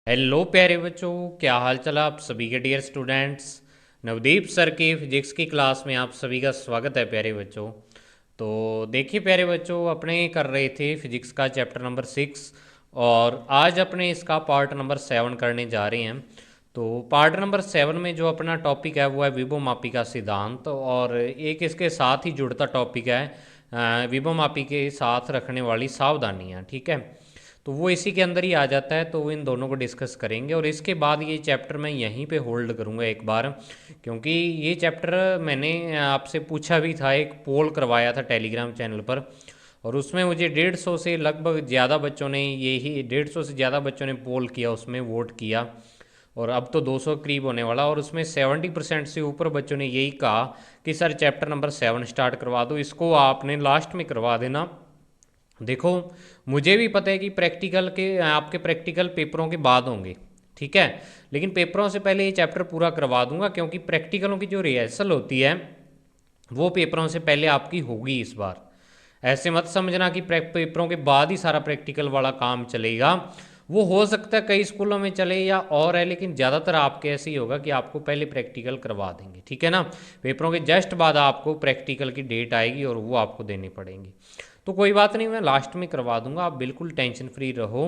Hello प्यारे बच्चों, क्या हाल चाल आप सभी के डियर स्टूडेंट्स। नवदीप सर की फिजिक्स की क्लास में आप सभी का स्वागत है प्यारे बच्चों। तो देखिए प्यारे बच्चों, अपने कर रहे थे फिजिक्स का चैप्टर नंबर 6 और आज अपने इसका पार्ट नंबर 7 करने जा रहे हैं। तो पार्ट नंबर 7 में जो अपना टॉपिक है वो है विभवमापी का सिद्धांत, और एक इसके साथ ही जुड़ता टॉपिक है विभवमापी के साथ रखने वाली सावधानियाँ। ठीक है, तो वो इसी के अंदर ही आ जाता है, तो इन दोनों को डिस्कस करेंगे और इसके बाद ये चैप्टर मैं यहीं पे होल्ड करूँगा एक बार, क्योंकि ये चैप्टर मैंने आपसे पूछा भी था, एक पोल करवाया था टेलीग्राम चैनल पर, और उसमें मुझे 150 से लगभग ज़्यादा बच्चों ने, यही 150 से ज़्यादा बच्चों ने पोल किया, उसमें वोट किया, और अब तो 200 करीब होने वाला, और उसमें 70% से ऊपर बच्चों ने यही कहा कि सर चैप्टर नंबर 7 स्टार्ट करवा दो, इसको आपने लास्ट में करवा देना। देखो, मुझे भी पता है कि प्रैक्टिकल के आपके प्रैक्टिकल पेपरों के बाद होंगे, ठीक है, लेकिन पेपरों से पहले ये चैप्टर पूरा करवा दूंगा, क्योंकि प्रैक्टिकलों की जो रिहर्सल होती है वो पेपरों से पहले आपकी होगी इस बार। ऐसे मत समझना कि पेपरों के बाद ही सारा प्रैक्टिकल वाला काम चलेगा। वो हो सकता है कई स्कूलों में चले या और है, लेकिन ज़्यादातर आपके ऐसे ही होगा कि आपको पहले प्रैक्टिकल करवा देंगे, ठीक है ना। पेपरों के जस्ट बाद आपको प्रैक्टिकल की डेट आएगी और वो आपको देनी पड़ेंगी। तो कोई बात नहीं, मैं लास्ट में करवा दूंगा, आप बिल्कुल टेंशन फ्री रहो,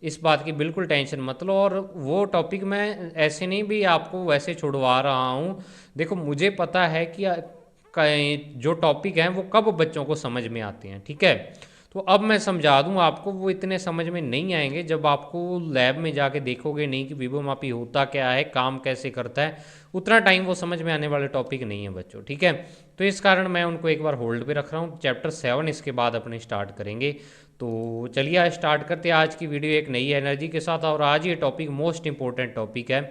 इस बात की बिल्कुल टेंशन मत लो। और वो टॉपिक मैं ऐसे नहीं भी आपको वैसे छुड़वा रहा हूँ। देखो, मुझे पता है कि जो टॉपिक हैं वो कब बच्चों को समझ में आते हैं, ठीक है। तो अब मैं समझा दूँ आपको, वो इतने समझ में नहीं आएंगे जब आपको लैब में जाके देखोगे नहीं कि विभवमापी होता क्या है, काम कैसे करता है, उतना टाइम वो समझ में आने वाले टॉपिक नहीं है बच्चों, ठीक है। तो इस कारण मैं उनको एक बार होल्ड पे रख रहा हूँ। चैप्टर 7 इसके बाद अपने स्टार्ट करेंगे। तो चलिए आज स्टार्ट करते हैं आज की वीडियो एक नई एनर्जी के साथ। और आज ये टॉपिक मोस्ट इंपॉर्टेंट टॉपिक है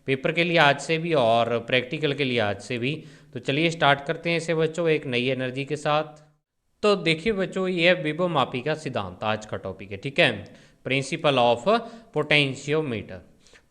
पेपर के लिए आज से भी और प्रैक्टिकल के लिए आज से भी। तो चलिए स्टार्ट करते हैं इसे बच्चों एक नई एनर्जी के साथ। तो देखिए बच्चों, ये है विभवमापी का सिद्धांत, आज का टॉपिक है, ठीक है, प्रिंसिपल ऑफ पोटेंशियोमीटर।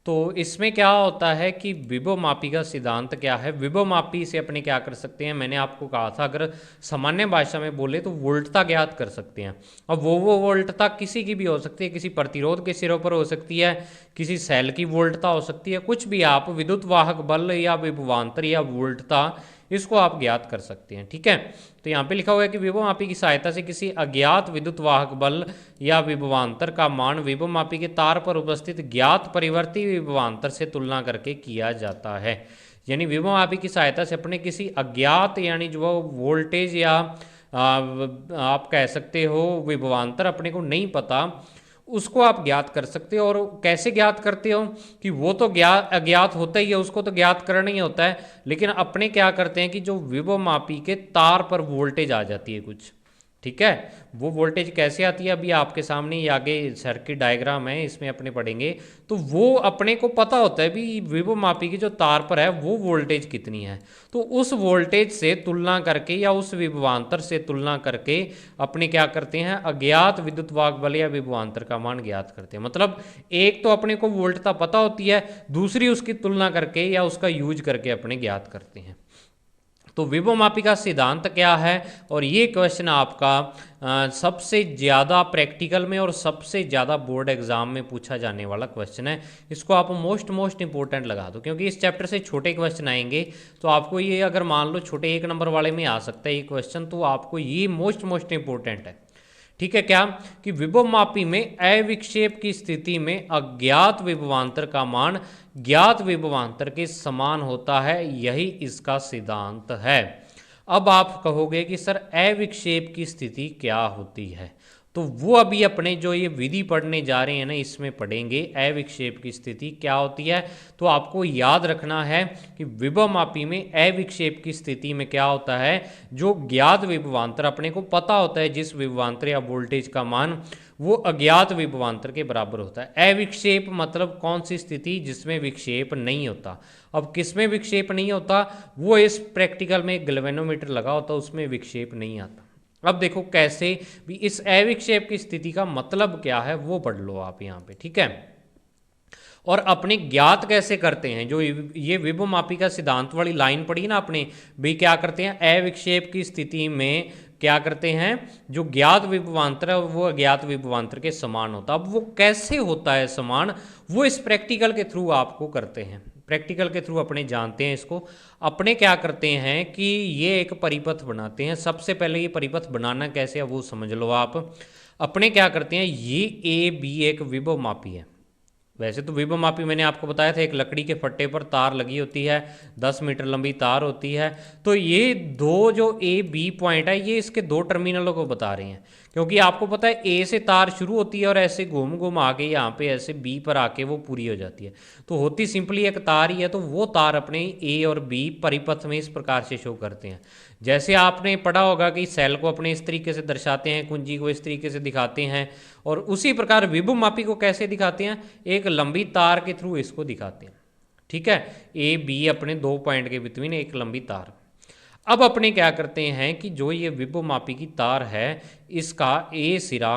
तो इसमें क्या होता है कि विभवमापी का सिद्धांत क्या है, विभवमापी से अपने क्या कर सकते हैं, मैंने आपको कहा था अगर सामान्य भाषा में बोले तो वोल्टता ज्ञात कर सकते हैं। अब वो वोल्टता किसी की भी हो सकती है, किसी प्रतिरोध के सिरों पर हो सकती है, किसी सेल की वोल्टता हो सकती है, कुछ भी आप विद्युत वाहक बल या विभवांतर या वोल्टता, इसको आप ज्ञात कर सकते हैं, ठीक है। तो यहाँ पे लिखा हुआ है कि विभवमापी की सहायता से किसी अज्ञात विद्युत वाहक बल या विभवांतर का मान विभवमापी के तार पर उपस्थित ज्ञात परिवर्ती विभवांतर से तुलना करके किया जाता है। यानी विभवमापी की सहायता से अपने किसी अज्ञात, यानी जो वोल्टेज या आप कह सकते हो विभवांतर अपने को नहीं पता, उसको आप ज्ञात कर सकते हो। और कैसे ज्ञात करते हो कि वो तो ज्ञात अज्ञात होता ही है, उसको तो ज्ञात करना ही होता है, लेकिन अपने क्या करते हैं कि जो विभवमापी के तार पर वोल्टेज आ जाती है कुछ, ठीक है। वो वोल्टेज कैसे आती है, अभी आपके सामने ही आगे सर्किट डायग्राम है, इसमें अपने पढ़ेंगे। तो वो अपने को पता होता है भी विभवमापी की जो तार पर है वो वोल्टेज कितनी है, तो उस वोल्टेज से तुलना करके या उस विभवांतर से तुलना करके अपने क्या करते हैं, अज्ञात विद्युत वाहक बल या विभवांतर का मान ज्ञात करते हैं। मतलब एक तो अपने को वोल्टता पता होती है, दूसरी उसकी तुलना करके या उसका यूज करके अपने ज्ञात करते हैं। तो विभवमापी का सिद्धांत क्या है, और ये क्वेश्चन आपका सबसे ज़्यादा प्रैक्टिकल में और सबसे ज़्यादा बोर्ड एग्जाम में पूछा जाने वाला क्वेश्चन है। इसको आप मोस्ट इंपॉर्टेंट लगा दो, क्योंकि इस चैप्टर से छोटे क्वेश्चन आएंगे, तो आपको ये अगर मान लो छोटे 1 नंबर वाले में आ सकता है ये क्वेश्चन, तो आपको ये मोस्ट इंपॉर्टेंट है, ठीक है। क्या कि विभवमापी में अविक्षेप की स्थिति में अज्ञात विभवांतर का मान ज्ञात विभवांतर के समान होता है, यही इसका सिद्धांत है। अब आप कहोगे कि सर अविक्षेप की स्थिति क्या होती है, तो वो अभी अपने जो ये विधि पढ़ने जा रहे हैं ना, इसमें पढ़ेंगे अविक्षेप की स्थिति क्या होती है। तो आपको याद रखना है कि विभवमापी में अविक्षेप की स्थिति में क्या होता है, जो ज्ञात विभवांतर अपने को पता होता है, जिस विभवांतर या वोल्टेज का मान वो अज्ञात विभवांतर के बराबर होता है। अविक्षेप मतलब कौन सी स्थिति, जिसमें विक्षेप नहीं होता। अब किसमें विक्षेप नहीं होता, वो इस प्रैक्टिकल में गैल्वेनोमीटर लगा होता है, उसमें विक्षेप नहीं आता। अब देखो कैसे भी, इस अविक्षेप की स्थिति का मतलब क्या है वो पढ़ लो आप यहाँ पे, ठीक है। और अपने ज्ञात कैसे करते हैं, जो ये विभवमापी का सिद्धांत वाली लाइन पढ़ी ना आपने, भी क्या करते हैं, अविक्षेप की स्थिति में क्या करते हैं, जो ज्ञात विभवांतर है वो अज्ञात विभवांतर के समान होता है। अब वो कैसे होता है समान, वो इस प्रैक्टिकल के थ्रू आपको करते हैं, प्रैक्टिकल के थ्रू अपने जानते हैं इसको। अपने क्या करते हैं कि ये एक परिपथ बनाते हैं। सबसे पहले ये परिपथ बनाना कैसे है वो समझ लो आप। अपने क्या करते हैं, ये ए बी एक विभव मापी है। वैसे तो विभव मापी मैंने आपको बताया था, एक लकड़ी के फट्टे पर तार लगी होती है, 10 मीटर लंबी तार होती है। तो ये दो जो ए बी पॉइंट है ये इसके दो टर्मिनलों को बता रहे हैं, क्योंकि आपको पता है ए से तार शुरू होती है और ऐसे घूम घूम आके यहाँ पे ऐसे बी पर आके वो पूरी हो जाती है। तो होती सिंपली एक तार ही है। तो वो तार अपने ए और बी परिपथ में इस प्रकार से शो करते हैं। जैसे आपने पढ़ा होगा कि सेल को अपने इस तरीके से दर्शाते हैं, कुंजी को इस तरीके से दिखाते हैं, और उसी प्रकार विभव मापी को कैसे दिखाते हैं, एक लंबी तार के थ्रू इसको दिखाते हैं। ठीक है, ए बी अपने दो पॉइंट के बिटवीन एक लंबी तार। अब अपने क्या करते हैं कि जो ये विभव मापी की तार है इसका ए सिरा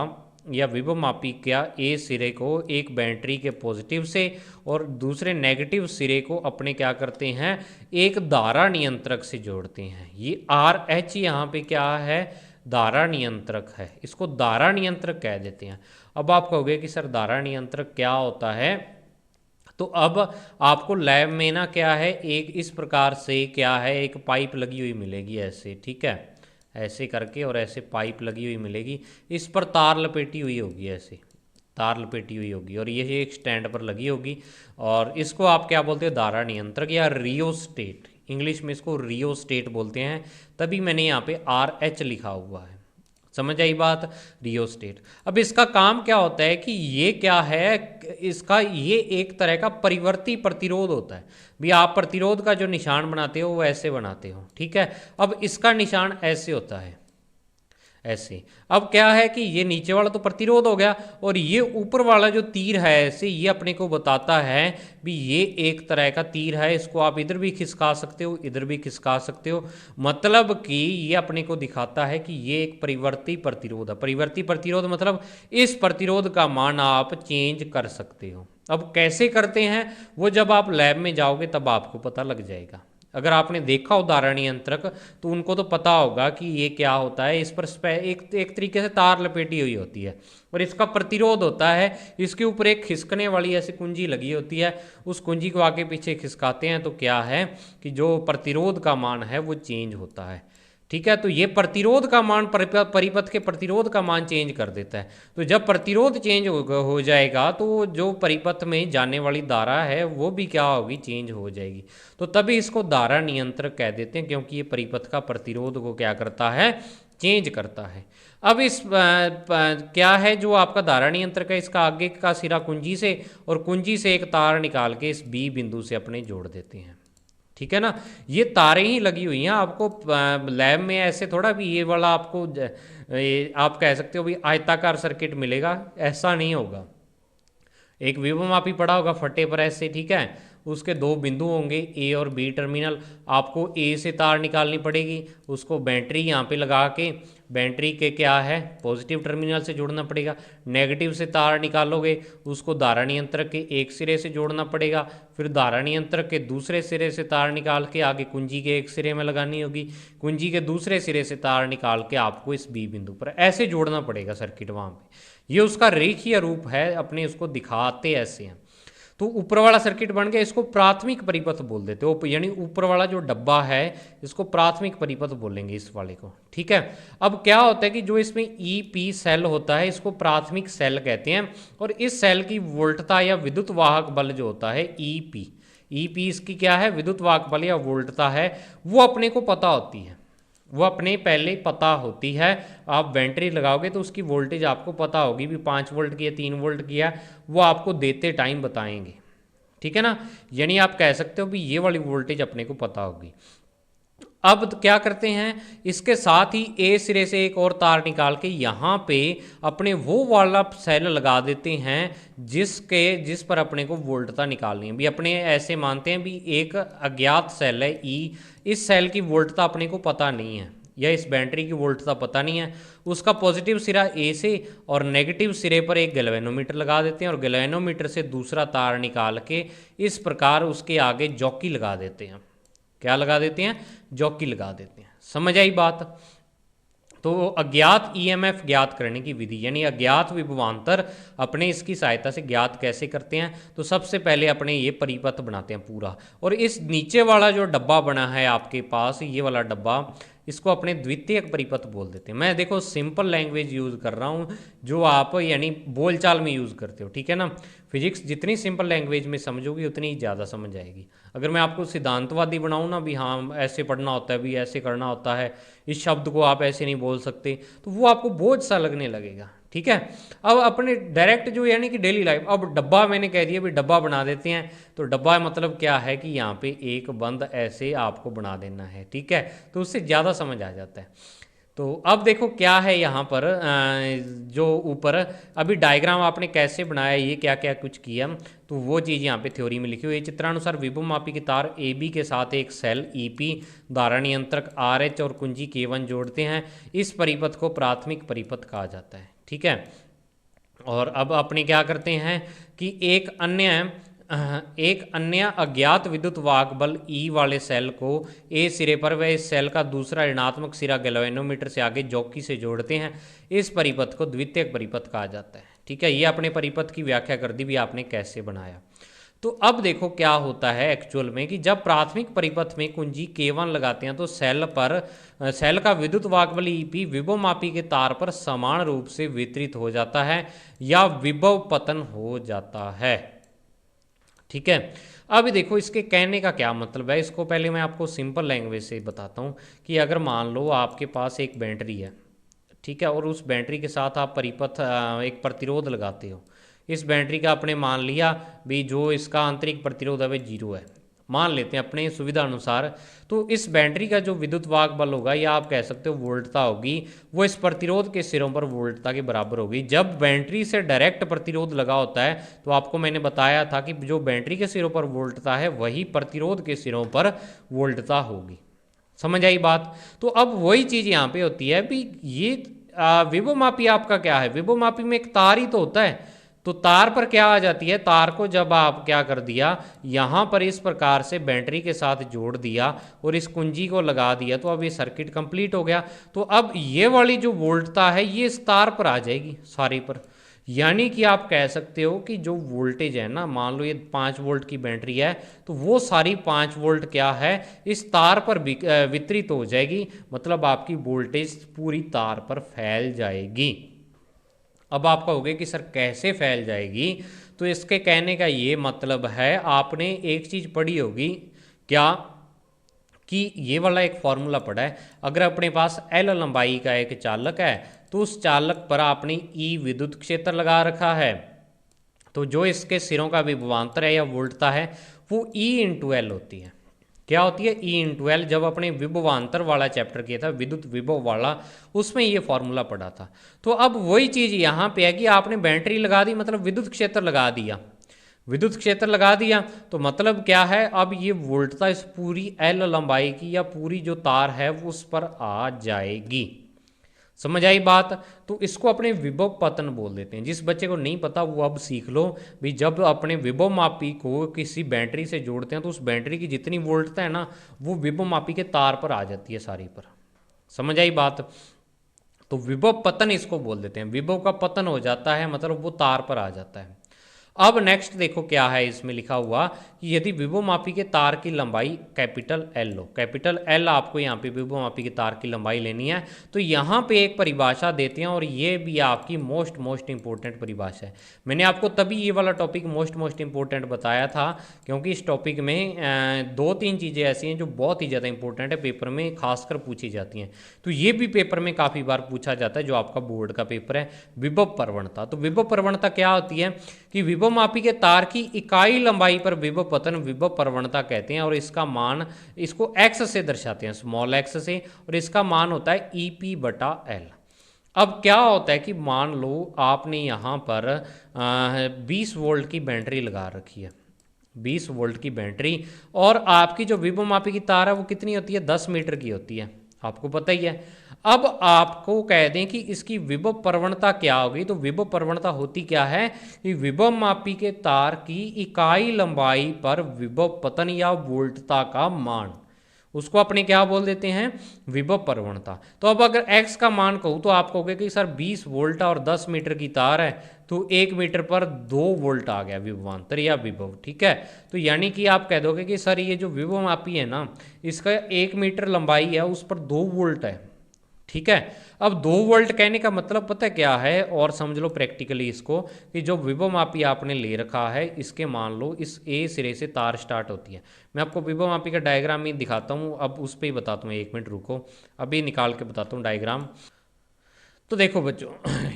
या विभव मापी का ए सिरे को एक बैटरी के पॉजिटिव से और दूसरे नेगेटिव सिरे को अपने क्या करते हैं, एक धारा नियंत्रक से जोड़ते हैं। ये आर एच यहाँ पे क्या है, धारा नियंत्रक है, इसको धारा नियंत्रक कह देते हैं। अब आप कहोगे कि सर धारा नियंत्रक क्या होता है, तो अब आपको लैब में ना क्या है, एक इस प्रकार से क्या है, एक पाइप लगी हुई मिलेगी ऐसे, ठीक है, ऐसे करके और ऐसे पाइप लगी हुई मिलेगी, इस पर तार लपेटी हुई होगी, ऐसे तार लपेटी हुई होगी, और ये एक स्टैंड पर लगी होगी, और इसको आप क्या बोलते हैं, धारा नियंत्रक या रियोस्टेट, इंग्लिश में इसको रियोस्टेट बोलते हैं। तभी मैंने यहाँ पे आर एच लिखा हुआ है, समझ आई बात, रियोस्टेट। अब इसका काम क्या होता है कि ये क्या है, इसका ये एक तरह का परिवर्ती प्रतिरोध होता है। भी आप प्रतिरोध का जो निशान बनाते हो वो ऐसे बनाते हो, ठीक है। अब इसका निशान ऐसे होता है, ऐसे। अब क्या है कि ये नीचे वाला तो प्रतिरोध हो गया, और ये ऊपर वाला जो तीर है ऐसे, ये अपने को बताता है भी ये एक तरह का तीर है, इसको आप इधर भी खिसका सकते हो, इधर भी खिसका सकते हो। मतलब कि ये अपने को दिखाता है कि ये एक परिवर्ती प्रतिरोध है। परिवर्ती प्रतिरोध मतलब इस प्रतिरोध का मान आप चेंज कर सकते हो। अब कैसे करते हैं वो जब आप लैब में जाओगे तब आपको पता लग जाएगा। अगर आपने देखा हो धारा नियंत्रक तो उनको तो पता होगा कि ये क्या होता है। इस पर एक तरीके से तार लपेटी हुई होती है और इसका प्रतिरोध होता है, इसके ऊपर एक खिसकने वाली ऐसी कुंजी लगी होती है, उस कुंजी को आगे पीछे खिसकाते हैं तो क्या है कि जो प्रतिरोध का मान है वो चेंज होता है, ठीक है। तो ये प्रतिरोध का मान परिपथ के प्रतिरोध का मान चेंज कर देता है। तो जब प्रतिरोध चेंज हो जाएगा तो जो परिपथ में जाने वाली धारा है वो भी क्या होगी, चेंज हो जाएगी। तो तभी इसको धारा नियंत्रक कह देते हैं, क्योंकि ये परिपथ का प्रतिरोध को क्या करता है, चेंज करता है। अब इस क्या है जो आपका धारा नियंत्रक है, इसका आगे का सिरा कुंजी से और कुंजी से एक तार निकाल के इस बी बिंदु से अपने जोड़ देते हैं, ठीक है ना। ये तारें ही लगी हुई हैं, आपको लैब में ऐसे थोड़ा भी ये वाला आपको आप कह सकते हो भी आयताकार सर्किट मिलेगा, ऐसा नहीं होगा। एक विभव मापी पड़ा होगा फट्टे पर ऐसे, ठीक है, उसके दो बिंदु होंगे ए और बी टर्मिनल, आपको ए से तार निकालनी पड़ेगी, उसको बैटरी यहाँ पे लगा के बैटरी के क्या है पॉजिटिव टर्मिनल से जोड़ना पड़ेगा। नेगेटिव से तार निकालोगे उसको धारा नियंत्रक के एक सिरे से जोड़ना पड़ेगा, फिर धारा नियंत्रक के दूसरे सिरे से तार निकाल के आगे कुंजी के एक सिरे में लगानी होगी, कुंजी के दूसरे सिरे से तार निकाल के आपको इस बी बिंदु पर ऐसे जोड़ना पड़ेगा सर्किट वहाँ पे। ये उसका रेखीय रूप है, अपने उसको दिखाते ऐसे हैं। तो ऊपर वाला सर्किट बन गया, इसको प्राथमिक परिपथ बोल देते हो, यानी ऊपर वाला जो डब्बा है इसको प्राथमिक परिपथ बोलेंगे इस वाले को, ठीक है। अब क्या होता है कि जो इसमें ईपी सेल होता है इसको प्राथमिक सेल कहते हैं, और इस सेल की वोल्टता या विद्युत वाहक बल जो होता है ईपी इसकी क्या है, विद्युत वाहक बल या वोल्टता है, वो अपने को पता होती है, वो अपने पहले पता होती है। आप बैटरी लगाओगे तो उसकी वोल्टेज आपको पता होगी भी 5 वोल्ट की है 3 वोल्ट की है, वो आपको देते टाइम बताएंगे, ठीक है ना। यानी आप कह सकते हो भी ये वाली वोल्टेज अपने को पता होगी। अब तो क्या करते हैं, इसके साथ ही ए सिरे से एक और तार निकाल के यहाँ पे अपने वो वाला सेल लगा देते हैं जिस पर अपने को वोल्टता निकालनी है। भी अपने ऐसे मानते हैं भी एक अज्ञात सेल है ई, इस सेल की वोल्टता अपने को पता नहीं है या इस बैटरी की वोल्टता पता नहीं है, उसका पॉजिटिव सिरा ए से और नेगेटिव सिरे पर एक गैल्वेनोमीटर लगा देते हैं और गैल्वेनोमीटर से दूसरा तार निकाल के इस प्रकार उसके आगे जॉकी लगा देते हैं। क्या लगा देते हैं, जॉकी लगा देते हैं। समझ आई बात। तो अज्ञात ईएमएफ ज्ञात करने की विधि, यानी अज्ञात विभवांतर अपने इसकी सहायता से ज्ञात कैसे करते हैं। तो सबसे पहले अपने ये परिपथ बनाते हैं पूरा, और इस नीचे वाला जो डब्बा बना है आपके पास, ये वाला डब्बा, इसको अपने द्वितीयक परिपथ बोल देते हैं। मैं देखो सिंपल लैंग्वेज यूज़ कर रहा हूँ जो आप यानी बोलचाल में यूज़ करते हो, ठीक है ना। फिजिक्स जितनी सिंपल लैंग्वेज में समझोगी उतनी ही ज़्यादा समझ आएगी। अगर मैं आपको सिद्धांतवादी बनाऊँ ना, भी हाँ ऐसे पढ़ना होता है, भी ऐसे करना होता है, इस शब्द को आप ऐसे नहीं बोल सकते, तो वो आपको बोझ सा लगने लगेगा, ठीक है। अब अपने डायरेक्ट जो यानी कि डेली लाइफ, अब डब्बा मैंने कह दिया भी डब्बा बना देते हैं। तो डब्बा मतलब क्या है कि यहाँ पे एक बंद ऐसे आपको बना देना है, ठीक है, तो उससे ज़्यादा समझ आ जाता है। तो अब देखो क्या है यहाँ पर जो ऊपर अभी डायग्राम आपने कैसे बनाया, ये क्या क्या कुछ किया, तो वो चीज़ यहाँ पे थ्योरी में लिखी हुई है। चित्रानुसार विभवमापी के तार ए बी के साथ एक सेल ईपी धारा नियंत्रक आर एच और कुंजी K1 जोड़ते हैं। इस परिपथ को प्राथमिक परिपथ कहा जाता है, ठीक है। और अब अपने क्या करते हैं कि एक अन्य अज्ञात विद्युत वाहक बल ई वाले सेल को ए सिरे पर व इस सेल का दूसरा ऋणात्मक सिरा गैल्वेनोमीटर से आगे जॉकी से जोड़ते हैं। इस परिपथ को द्वितीयक परिपथ कहा जाता है, ठीक है। ये अपने परिपथ की व्याख्या कर दी भी आपने कैसे बनाया। तो अब देखो क्या होता है एक्चुअल में कि जब प्राथमिक परिपथ में कुंजी K1 लगाते हैं तो सेल का विद्युत वाहक बल ईपी विभवमापी के तार पर समान रूप से वितरित हो जाता है या विभव पतन हो जाता है, ठीक है। अब देखो इसके कहने का क्या मतलब है, इसको पहले मैं आपको सिंपल लैंग्वेज से बताता हूँ कि अगर मान लो आपके पास एक बैटरी है, ठीक है, और उस बैटरी के साथ आप परिपथ एक प्रतिरोध लगाते हो। इस बैटरी का आपने मान लिया भी जो इसका आंतरिक प्रतिरोध है वह 0 है, मान लेते हैं अपने सुविधा अनुसार। तो इस बैटरी का जो विद्युत वाहक बल होगा या आप कह सकते हो वोल्टता होगी, वो इस प्रतिरोध के सिरों पर वोल्टता के बराबर होगी। जब बैटरी से डायरेक्ट प्रतिरोध लगा होता है तो आपको मैंने बताया था कि जो बैटरी के सिरों पर वोल्टता है वही प्रतिरोध के सिरों पर वोल्टता होगी। समझ आई बात। तो अब वही चीज़ यहाँ पे होती है भी ये विभवमापी आपका क्या है, विभवमापी में एक तार ही तो होता है। तो तार पर क्या आ जाती है, तार को जब आप क्या कर दिया यहाँ पर इस प्रकार से बैटरी के साथ जोड़ दिया और इस कुंजी को लगा दिया, तो अब ये सर्किट कंप्लीट हो गया। तो अब ये वाली जो वोल्टता है ये इस तार पर आ जाएगी सारे पर। यानी कि आप कह सकते हो कि जो वोल्टेज है ना, मान लो ये 5 वोल्ट की बैटरी है, तो वो सारी 5 वोल्ट क्या है इस तार पर वितरित हो जाएगी, मतलब आपकी वोल्टेज पूरी तार पर फैल जाएगी। अब आप कहोगे कि सर कैसे फैल जाएगी, तो इसके कहने का ये मतलब है आपने एक चीज़ पढ़ी होगी क्या कि ये वाला एक फॉर्मूला पढ़ा है। अगर अपने पास एल लंबाई का एक चालक है तो उस चालक पर आपने ई विद्युत क्षेत्र लगा रखा है, तो जो इसके सिरों का विभवांतर है या वोल्टता है वो ई इंटू एल होती है। क्या होती है, ई इंटू एल। जब अपने विभवांतर वाला चैप्टर किया था, विद्युत विभव वाला, उसमें ये फॉर्मूला पढ़ा था। तो अब वही चीज़ यहाँ पे है कि आपने बैटरी लगा दी, मतलब विद्युत क्षेत्र लगा दिया। विद्युत क्षेत्र लगा दिया तो मतलब क्या है, अब ये वोल्टता इस पूरी एल लंबाई की या पूरी जो तार है उस पर आ जाएगी। समझ आई बात। तो इसको अपने विभव पतन बोल देते हैं। जिस बच्चे को नहीं पता वो अब सीख लो भी, जब अपने विभव मापी को किसी बैटरी से जोड़ते हैं तो उस बैटरी की जितनी वोल्टता है ना वो विभव मापी के तार पर आ जाती है सारी पर। समझ आई बात। तो विभव पतन इसको बोल देते हैं, विभव का पतन हो जाता है मतलब वो तार पर आ जाता है। अब नेक्स्ट देखो क्या है इसमें लिखा हुआ कि यदि विभवमापी के तार की लंबाई कैपिटल एल लो, कैपिटल एल आपको यहाँ पे विभवमापी के तार की लंबाई लेनी है, तो यहाँ पे एक परिभाषा देते हैं और ये भी आपकी मोस्ट इंपॉर्टेंट परिभाषा है। मैंने आपको तभी ये वाला टॉपिक मोस्ट इंपॉर्टेंट बताया था क्योंकि इस टॉपिक में 2-3 चीज़ें ऐसी हैं जो बहुत ही ज़्यादा इंपॉर्टेंट है, पेपर में खासकर पूछी जाती हैं। तो ये भी पेपर में काफ़ी बार पूछा जाता है जो आपका बोर्ड का पेपर है, विभव प्रवणता। तो विभव प्रवणता क्या होती है कि विभवमापी के तार की इकाई लंबाई पर विभव पतन विभव प्रवणता कहते हैं, और इसका मान इसको एक्स से दर्शाते हैं, स्मॉल एक्स से, और इसका मान होता है ईपी बटा एल। अब क्या होता है कि मान लो आपने यहाँ पर 20 वोल्ट की बैटरी लगा रखी है, 20 वोल्ट की बैटरी, और आपकी जो विभवमापी की तार है वो कितनी होती है, 10 मीटर की होती है, आपको पता ही है। अब आपको कह दें कि इसकी विभव प्रवणता क्या होगी, तो विभव प्रवणता होती क्या है कि विभव मापी के तार की इकाई लंबाई पर विभव पतन या वोल्टता का मान, उसको अपने क्या बोल देते हैं, विभव प्रवणता। तो अब अगर x का मान कहूँ तो आप कहोगे कि सर 20 वोल्ट और 10 मीटर की तार है, तो 1 मीटर पर 2 वोल्ट आ गया विभवांतर या विभव, ठीक है। तो यानी कि आप कह दोगे कि सर ये जो विभवमापी है ना, इसका 1 मीटर लंबाई है, उस पर 2 वोल्ट है, ठीक है। अब 2 वोल्ट कहने का मतलब पता क्या है, और समझ लो प्रैक्टिकली इसको, कि जो विभवमापी आपने ले रखा है, इसके मान लो इस ए सिरे से तार स्टार्ट होती है। मैं आपको विभवमापी का डायग्राम ही दिखाता हूँ, अब उस पर ही बताता हूँ, 1 मिनट रुको, अभी निकाल के बताता हूँ डायग्राम। तो देखो बच्चों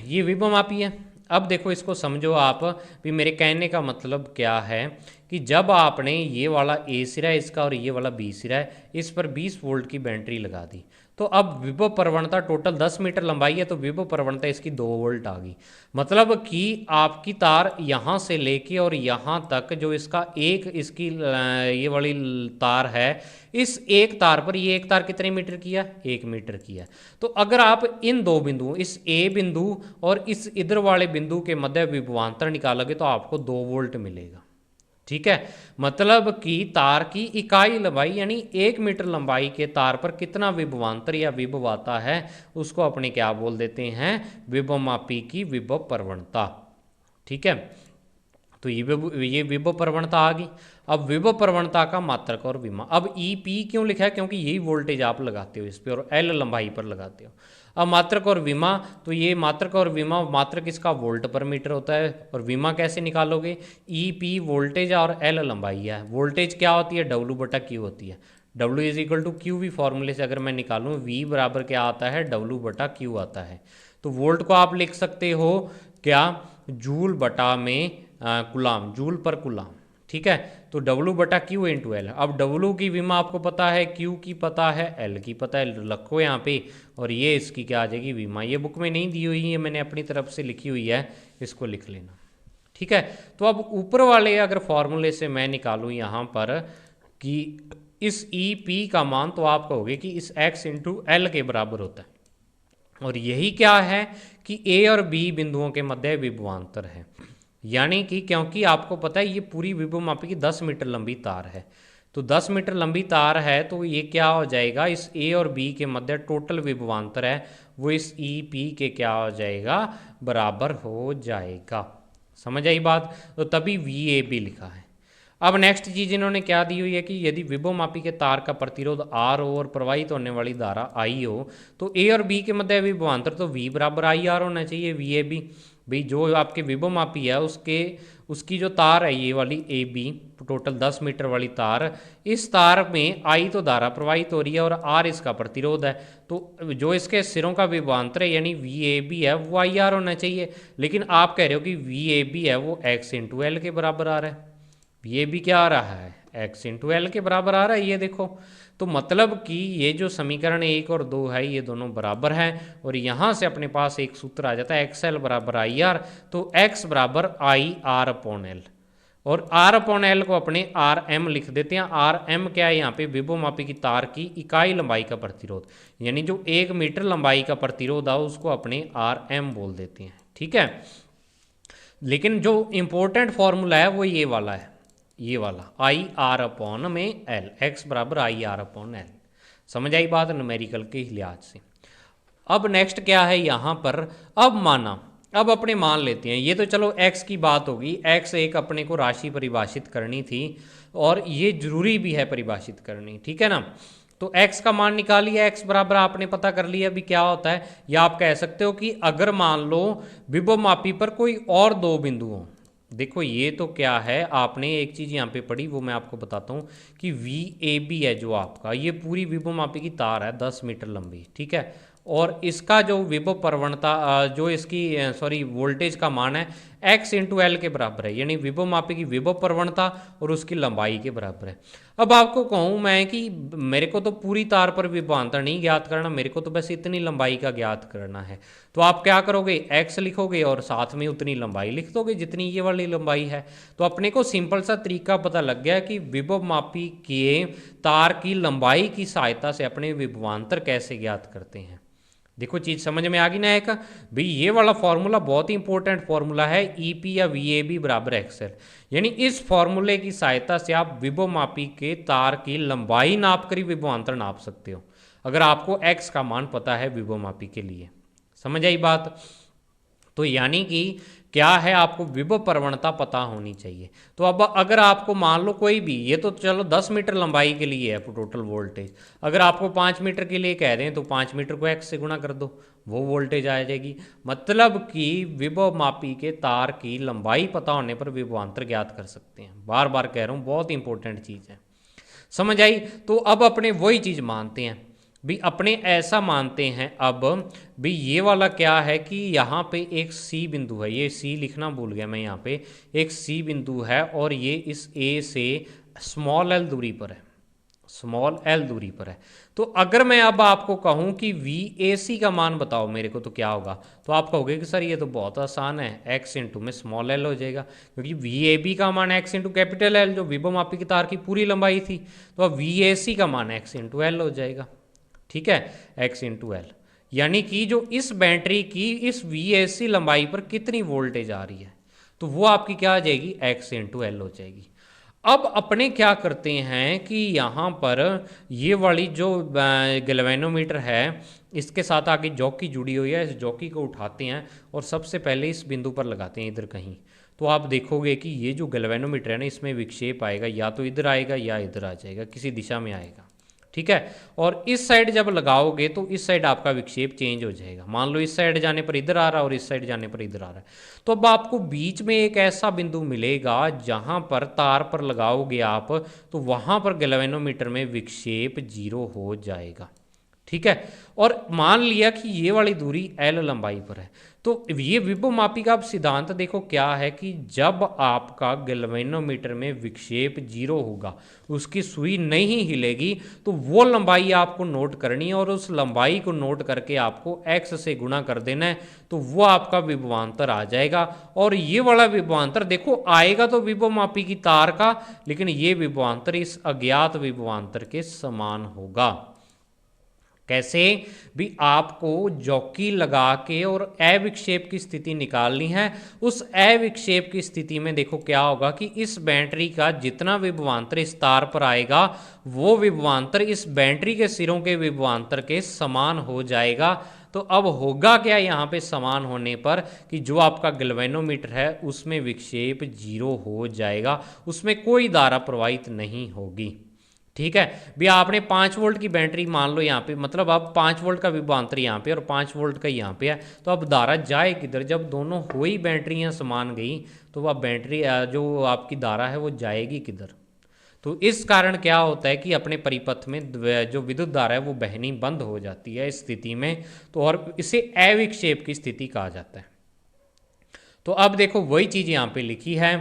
ये विभवमापी है। अब देखो इसको समझो आप भी, मेरे कहने का मतलब क्या है कि जब आपने ये वाला ए सिरा है इसका और ये वाला बी सिरा है, इस पर 20 वोल्ट की बैटरी लगा दी, तो अब विभव प्रवणता टोटल 10 मीटर लंबाई है, तो विभव प्रवणता इसकी 2 वोल्ट आ गई। मतलब कि आपकी तार यहाँ से लेके और यहाँ तक जो इसका एक इसकी ये वाली तार है, इस एक तार पर, ये एक तार कितने मीटर की है, 1 मीटर की है। तो अगर आप इन दो बिंदुओं, इस ए बिंदु और इस इधर वाले बिंदु के मध्य विभवांतर निकालोगे तो आपको 2 वोल्ट मिलेगा, ठीक है। मतलब कि तार की इकाई लंबाई यानी 1 मीटर लंबाई के तार पर कितना विभवांतर या विभव आता है, उसको अपने क्या बोल देते हैं, विभवमापी की विभव प्रवणता, ठीक है। तो ये विभव प्रवणता आ गई। अब विभव प्रवणता का मात्रक और विमा, अब ई पी क्यों लिखा है, क्योंकि यही वोल्टेज आप लगाते हो इस पर और एल लंबाई पर लगाते हो। अब मात्रक और विमा, तो ये मात्रक और विमा, मात्रक इसका वोल्ट पर मीटर होता है, और विमा कैसे निकालोगे, ई पी वोल्टेज और एल लंबाई है। वोल्टेज क्या होती है, डब्ल्यू बटा क्यू होती है। W is equal to Q भी फॉर्मूले से अगर मैं निकालूँ, वी बराबर क्या आता है, डब्ल्यू बटा क्यू आता है। तो वोल्ट को आप लिख सकते हो क्या, जूल बटा में कुलाम, जूल पर कुलाम, ठीक है। तो W बटा क्यू इंटू एल। अब W की विमा आपको पता है, Q की पता है, L की पता है, रखो यहाँ पे, और ये इसकी क्या आ जाएगी, विमा। ये बुक में नहीं दी हुई है, मैंने अपनी तरफ से लिखी हुई है, इसको लिख लेना, ठीक है। तो अब ऊपर वाले अगर फॉर्मूले से मैं निकालूँ यहाँ पर कि इस ई पी का मान, तो आप कहोगे कि इस x इंटू एल के बराबर होता है, और यही क्या है कि ए और बी बिंदुओं के मध्य विभवांतर है। यानी कि क्योंकि आपको पता है ये पूरी विभवमापी की 10 मीटर लंबी तार है, तो 10 मीटर लंबी तार है, तो ये क्या हो जाएगा, इस ए और बी के मध्य टोटल विभवांतर है वो इस ई पी के क्या हो जाएगा, बराबर हो जाएगा। समझ आई बात। तो तभी वी ए बी लिखा है। अब नेक्स्ट चीज इन्होंने क्या दी हुई है कि यदि विभवमापी के तार का प्रतिरोध R हो और प्रवाहित होने वाली धारा I हो, तो A और B के मध्य विभवांतर तो V बराबर IR होना चाहिए, VAB। भाई जो आपके विभवमापी है उसकी जो तार है ये वाली AB, टोटल 10 मीटर वाली तार, इस तार में I तो धारा प्रवाहित हो रही है और R इसका प्रतिरोध है, तो जो इसके सिरों का विभवांतर है यानी VAB है वो IR होना चाहिए। लेकिन आप कह रहे हो कि VAB है वो X इंटू एल के बराबर आ रहा है, ये भी क्या आ रहा है, x इंटू एल के बराबर आ रहा है, ये देखो। तो मतलब कि ये जो समीकरण 1 और 2 है ये दोनों बराबर हैं, और यहाँ से अपने पास एक सूत्र आ जाता है एक्स एल बराबर आई आर। तो x बराबर आई आर अपॉन एल, और r अपॉन एल को अपने आर एम लिख देते हैं। आर एम क्या है, यहाँ पे विभवमापी की तार की इकाई लंबाई का प्रतिरोध, यानी जो 1 मीटर लंबाई का प्रतिरोध है उसको अपने आर एम बोल देते हैं, ठीक है। लेकिन जो इंपॉर्टेंट फॉर्मूला है वो ये वाला है, ये वाला आई आर अपॉन में एल, एक्स बराबर आई आर अपॉन एल। समझ आई बात न्यूमेरिकल के लिहाज से। अब नेक्स्ट क्या है यहाँ पर, अब माना, अब अपने मान लेते हैं, ये तो चलो x की बात होगी, x एक अपने को राशि परिभाषित करनी थी और ये जरूरी भी है परिभाषित करनी, ठीक है ना। तो x का मान निकालिए, x बराबर आपने पता कर लिया अभी क्या होता है, या आप कह सकते हो कि अगर मान लो विभवमापी पर कोई और दो बिंदु हो, देखो ये तो क्या है, आपने एक चीज़ यहाँ पे पढ़ी वो मैं आपको बताता हूँ कि वी ए बी है जो आपका, ये पूरी विभवमापी की तार है 10 मीटर लंबी, ठीक है। और इसका जो विभव प्रवणता जो इसकी सॉरी वोल्टेज का मान है x इंटू एल के बराबर है, यानी विभवमापी की विभव प्रवणता और उसकी लंबाई के बराबर है। अब आपको कहूँ मैं कि मेरे को तो पूरी तार पर विभवांतर नहीं ज्ञात करना, मेरे को तो बस इतनी लंबाई का ज्ञात करना है, तो आप क्या करोगे, x लिखोगे और साथ में उतनी लंबाई लिख दोगे जितनी ये वाली लंबाई है। तो अपने को सिंपल सा तरीका पता लग गया कि विभवमापी के तार की लंबाई की सहायता से अपने विभवांतर कैसे ज्ञात करते हैं। देखो चीज़ समझ में आ गई ना एक। भाई ये वाला फॉर्मूला बहुत ही इंपॉर्टेंट फॉर्मूला है, ईपी या वीएबी बराबर एक्सएल। यानी इस फॉर्मूले की सहायता से आप विभवमापी के तार की लंबाई नाप कर ही विभवांतर नाप सकते हो, अगर आपको एक्स का मान पता है विभवमापी के लिए। समझ आई बात। तो यानी कि क्या है, आपको विभव प्रवणता पता होनी चाहिए। तो अब अगर आपको मान लो कोई भी, ये तो चलो 10 मीटर लंबाई के लिए है टोटल वोल्टेज, अगर आपको 5 मीटर के लिए कह दें तो 5 मीटर को एक्स से गुणा कर दो, वो वोल्टेज आ जाएगी। मतलब कि विभव मापी के तार की लंबाई पता होने पर विभवांतर ज्ञात कर सकते हैं। बार बार कह रहा हूँ, बहुत इंपॉर्टेंट चीज़ है। समझ आई। तो अब अपने वही चीज़ मानते हैं भी, अपने ऐसा मानते हैं अब भी, ये वाला क्या है कि यहाँ पे एक सी बिंदु है, ये सी लिखना भूल गया मैं, यहाँ पे एक सी बिंदु है और ये इस ए से स्मॉल एल दूरी पर है, स्मॉल एल दूरी पर है। तो अगर मैं अब आपको कहूँ कि वी ए सी का मान बताओ मेरे को, तो क्या होगा? तो आप कहोगे कि सर ये तो बहुत आसान है, एक्स इंटू में स्मॉल एल हो जाएगा, क्योंकि वी ए बी का मान एक्स इंटू कैपिटल एल, जो विभवमापी की तार की पूरी लंबाई थी, तो अब वी ए सी का मान एक्स इंटू एल हो जाएगा। ठीक है, एक्स इंटू एल, यानी कि जो इस बैटरी की इस वी ए सी लंबाई पर कितनी वोल्टेज आ रही है, तो वो आपकी क्या आ जाएगी? एक्स इंटू एल हो जाएगी। अब अपने क्या करते हैं कि यहाँ पर ये वाली जो गैल्वेनोमीटर है, इसके साथ आगे जॉकी जुड़ी हुई है, इस जॉकी को उठाते हैं और सबसे पहले इस बिंदु पर लगाते हैं इधर कहीं। तो आप देखोगे कि ये जो गैल्वेनोमीटर है ना, इसमें विक्षेप आएगा, या तो इधर आएगा या इधर आ जाएगा, किसी दिशा में आएगा। ठीक है, और इस साइड जब लगाओगे तो इस साइड आपका विक्षेप चेंज हो जाएगा। मान लो इस साइड जाने पर इधर आ रहा है और इस साइड जाने पर इधर आ रहा है, तो अब आपको बीच में एक ऐसा बिंदु मिलेगा जहां पर तार पर लगाओगे आप, तो वहां पर गैल्वेनोमीटर में विक्षेप 0 हो जाएगा। ठीक है, और मान लिया कि ये वाली दूरी एल लंबाई पर है, तो ये विभवमापी का अब सिद्धांत देखो क्या है कि जब आपका गैल्वेनोमीटर में विक्षेप 0 होगा, उसकी सुई नहीं हिलेगी, तो वो लंबाई आपको नोट करनी है और उस लंबाई को नोट करके आपको एक्स से गुणा कर देना है, तो वो आपका विभवांतर आ जाएगा। और ये वाला विभवांतर देखो आएगा तो विभवमापी की तार का, लेकिन ये विभवांतर इस अज्ञात विभवांतर के समान होगा। कैसे भी? आपको जॉकी लगा के और अविक्षेप की स्थिति निकालनी है। उस अविक्षेप की स्थिति में देखो क्या होगा कि इस बैटरी का जितना विभवांतर इस तार पर आएगा, वो विभवांतर इस बैटरी के सिरों के विभवांतर के समान हो जाएगा। तो अब होगा क्या यहाँ पे समान होने पर कि जो आपका गैल्वेनोमीटर है उसमें विक्षेप 0 हो जाएगा, उसमें कोई धारा प्रवाहित नहीं होगी। ठीक है भैया, आपने 5 वोल्ट की बैटरी मान लो यहाँ पे, मतलब अब 5 वोल्ट का विभवांतर यहाँ पे और 5 वोल्ट का यहाँ पे है, तो अब धारा जाए किधर? जब दोनों हो ही बैटरियाँ समान गई, तो वह बैटरी जो आपकी धारा है वो जाएगी किधर? तो इस कारण क्या होता है कि अपने परिपथ में जो विद्युत धारा है वो बहनी बंद हो जाती है इस स्थिति में, तो और इसे अविक्षेप की स्थिति कहा जाता है। तो अब देखो वही चीज़ यहाँ पे लिखी है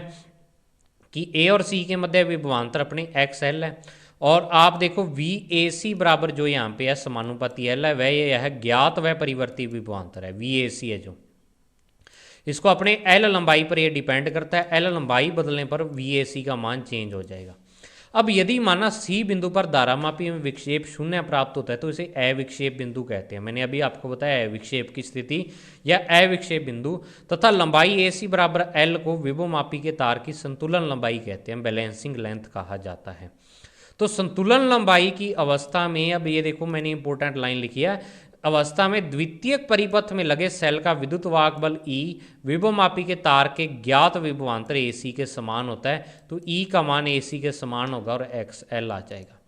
कि ए और सी के मध्य विभवांतर अपने एक्स एल है, और आप देखो वी ए सी बराबर जो यहाँ पे है समानुपाती एल है, वह यह है ज्ञात व परिवर्ती विभवांतर है, वी ए सी है जो, इसको अपने एल लंबाई पर यह डिपेंड करता है। एल लंबाई बदलने पर वी ए सी का मान चेंज हो जाएगा। अब यदि माना सी बिंदु पर धारामापी में विक्षेप शून्य प्राप्त होता है, तो इसे अविक्षेप बिंदु कहते हैं। मैंने अभी आपको बताया अविक्षेप की स्थिति या अविक्षेप बिंदु, तथा लंबाई ए सी बराबर एल को विभवमापी के तार की संतुलन लंबाई कहते हैं, बैलेंसिंग लेंथ कहा जाता है। तो संतुलन लंबाई की अवस्था में, अब ये देखो मैंने इंपॉर्टेंट लाइन लिखी है, अवस्था में द्वितीयक परिपथ में लगे सेल का विद्युत वाहक बल E विभवमापी के तार के ज्ञात विभवांतर AC के समान होता है, तो E का मान AC के समान होगा और XL आ जाएगा।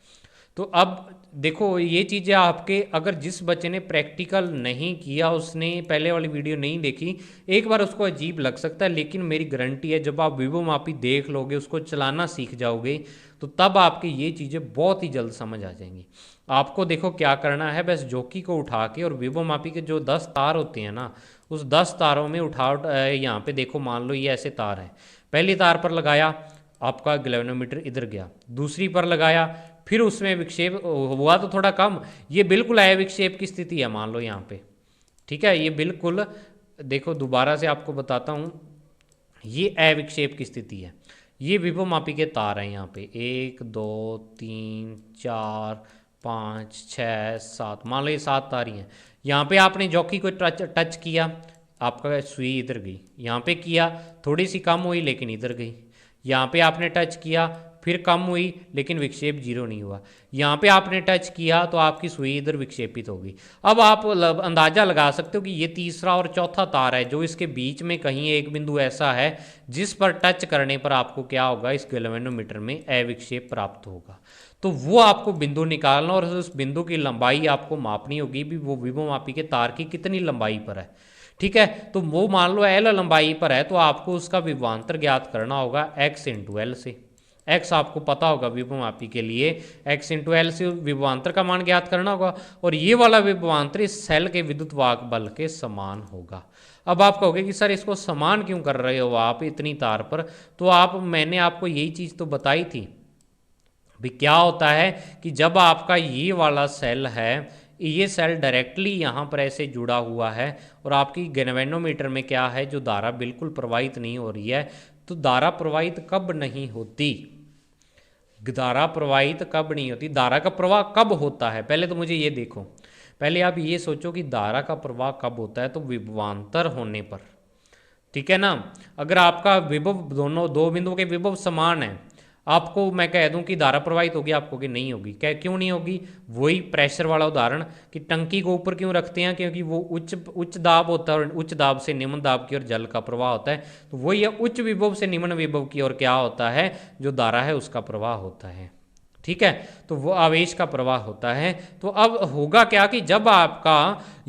तो अब देखो ये चीज़ें आपके, अगर जिस बच्चे ने प्रैक्टिकल नहीं किया, उसने पहले वाली वीडियो नहीं देखी, एक बार उसको अजीब लग सकता है, लेकिन मेरी गारंटी है जब आप विभवमापी देख लोगे, उसको चलाना सीख जाओगे, तो तब आपकी ये चीज़ें बहुत ही जल्द समझ आ जाएंगी। आपको देखो क्या करना है, बस जॉकी को उठा के और विभवमापी के जो 10 तार होते हैं ना, उस 10 तारों में यहाँ पे देखो मान लो ये ऐसे तार हैं, पहली तार पर लगाया, आपका गैल्वेनोमीटर इधर गया, दूसरी पर लगाया, फिर उसमें विक्षेप हुआ तो थोड़ा कम, ये बिल्कुल अविक्षेप की स्थिति है मान लो यहाँ पे। ठीक है, ये बिल्कुल देखो दोबारा से आपको बताता हूँ, ये अविक्षेप की स्थिति है। ये विभवमापी के तार हैं यहाँ पे 1 2 3 4 5 6 7, मान लो ये 7 तार ही हैं। यहाँ पे आपने जॉकी को टच किया, आपका सुई इधर गई, यहाँ पे किया थोड़ी सी कम हुई लेकिन इधर गई, यहाँ पे आपने टच किया फिर कम हुई लेकिन विक्षेप जीरो नहीं हुआ, यहाँ पे आपने टच किया तो आपकी सुई इधर विक्षेपित होगी। अब आप अंदाज़ा लगा सकते हो कि ये तीसरा और चौथा तार है जो इसके बीच में कहीं एक बिंदु ऐसा है जिस पर टच करने पर आपको क्या होगा, इस गैल्वेनोमीटर में अविक्षेप प्राप्त होगा। तो वो आपको बिंदु निकालना और उस बिंदु की लंबाई आपको मापनी होगी भी वो विभवमापी के तार की कितनी लंबाई पर है। ठीक है, तो वो मान लो एल लंबाई पर है तो आपको उसका विभवांतर ज्ञात करना होगा एक्स इंटू एल से। एक्स आपको पता होगा विभवमापी के लिए, एक्स इंटू एल से विभवांतर का मान ज्ञात करना होगा और ये वाला विभवांतर इस सेल के विद्युत वाहक बल के समान होगा। अब आप कहोगे कि सर इसको समान क्यों कर रहे हो आप इतनी तार पर, तो मैंने आपको यही चीज़ तो बताई थी भी क्या होता है कि जब आपका ये वाला सेल है, ये सेल डायरेक्टली यहाँ पर ऐसे जुड़ा हुआ है और आपकी गैल्वेनोमीटर में क्या है, जो धारा बिल्कुल प्रवाहित नहीं हो रही है। तो धारा प्रवाहित कब नहीं होती, धारा प्रवाहित कब नहीं होती, धारा का प्रवाह कब होता है, पहले तो मुझे ये देखो, पहले आप ये सोचो कि धारा का प्रवाह कब होता है, तो विभवांतर होने पर। ठीक है ना, अगर आपका विभव दोनों दो बिंदुओं के विभव समान है, आपको मैं कह दूं कि धारा प्रवाहित होगी, आपको कि नहीं होगी, क्या क्यों नहीं होगी, वही प्रेशर वाला उदाहरण कि टंकी को ऊपर क्यों रखते हैं, क्योंकि वो उच्च दाब होता है और उच्च दाब से निम्न दाब की ओर जल का प्रवाह होता है, तो वही उच्च विभव से निम्न विभव की ओर क्या होता है, जो धारा है उसका प्रवाह होता है। ठीक है, तो वो आवेश का प्रवाह होता है। तो अब होगा क्या कि जब आपका